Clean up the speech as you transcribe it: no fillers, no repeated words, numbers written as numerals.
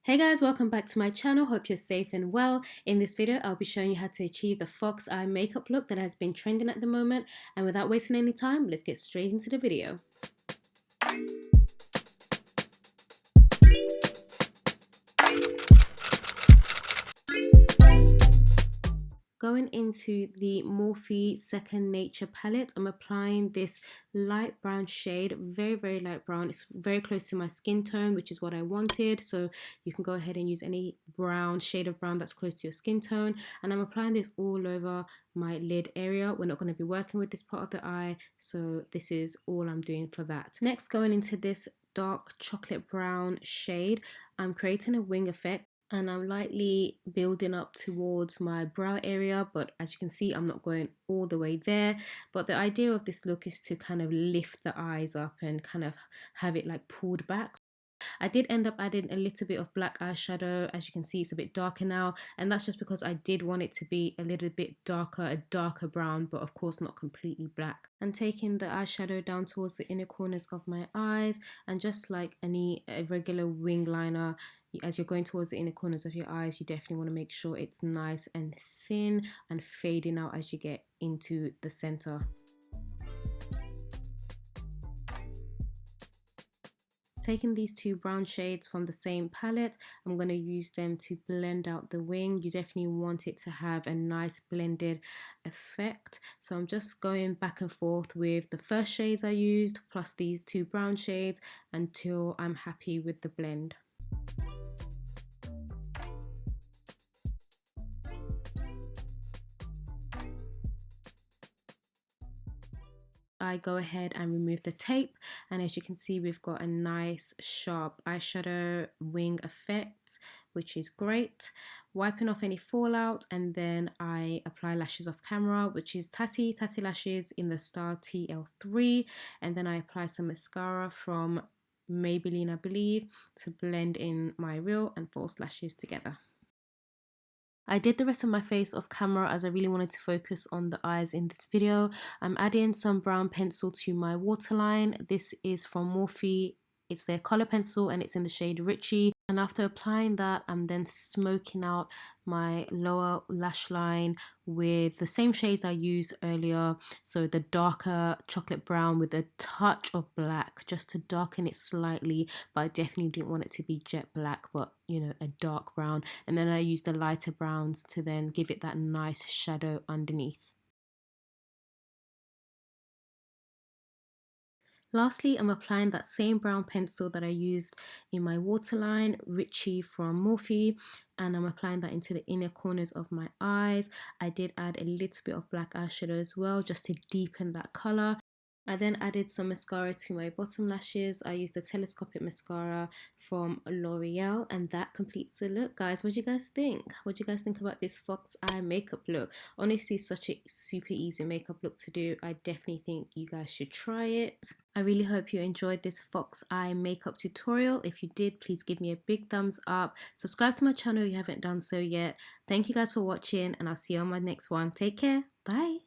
Hey guys, welcome back to my channel. Hope you're safe and well. In this video, I'll be showing you how to achieve the fox eye makeup look that has been trending at the moment. And without wasting any time, let's get straight into the video. Going into the Morphe Second Nature palette, I'm applying this light brown shade, very light brown. It's very close to my skin tone, which is what I wanted. So you can go ahead and use any brown shade of brown that's close to your skin tone. And I'm applying this all over my lid area. We're not going to be working with this part of the eye, so this is all I'm doing for that. Next, going into this dark chocolate brown shade, I'm creating a wing effect. And I'm lightly building up towards my brow area, but as you can see, I'm not going all the way there. But the idea of this look is to kind of lift the eyes up and kind of have it like pulled back. I did end up adding a little bit of black eyeshadow. As you can see, it's a bit darker now, and that's just because I did want it to be a little bit darker, a darker brown, but of course not completely black. And taking the eyeshadow down towards the inner corners of my eyes, and just like a regular wing liner, as you're going towards the inner corners of your eyes, you definitely want to make sure it's nice and thin and fading out as you get into the center. Taking these two brown shades from the same palette, I'm going to use them to blend out the wing. You definitely want it to have a nice blended effect. So I'm just going back and forth with the first shades I used plus these two brown shades until I'm happy with the blend. I go ahead and remove the tape, and as you can see, we've got a nice sharp eyeshadow wing effect, which is great. Wiping off any fallout, and then I apply lashes off camera, which is Tatti Lashes in the style TL3, and then I apply some mascara from Maybelline, I believe, to blend in my real and false lashes together. I did the rest of my face off camera as I really wanted to focus on the eyes in this video. I'm adding some brown pencil to my waterline. This is from Morphe. It's their color pencil and it's in the shade Richie. And after applying that, I'm then smoking out my lower lash line with the same shades I used earlier. So the darker chocolate brown with a touch of black, just to darken it slightly. But I definitely didn't want it to be jet black, but you know, a dark brown. And then I used the lighter browns to then give it that nice shadow underneath. Lastly, I'm applying that same brown pencil that I used in my waterline, Richie from Morphe, and I'm applying that into the inner corners of my eyes. I did add a little bit of black eyeshadow as well, just to deepen that color. I then added some mascara to my bottom lashes. I used the telescopic mascara from L'Oreal, and that completes the look. Guys, what do you guys think? What do you guys think about this fox eye makeup look? Honestly, such a super easy makeup look to do. I definitely think you guys should try it. I really hope you enjoyed this fox eye makeup tutorial. If you did, please give me a big thumbs up. Subscribe to my channel if you haven't done so yet. Thank you guys for watching, and I'll see you on my next one. Take care. Bye.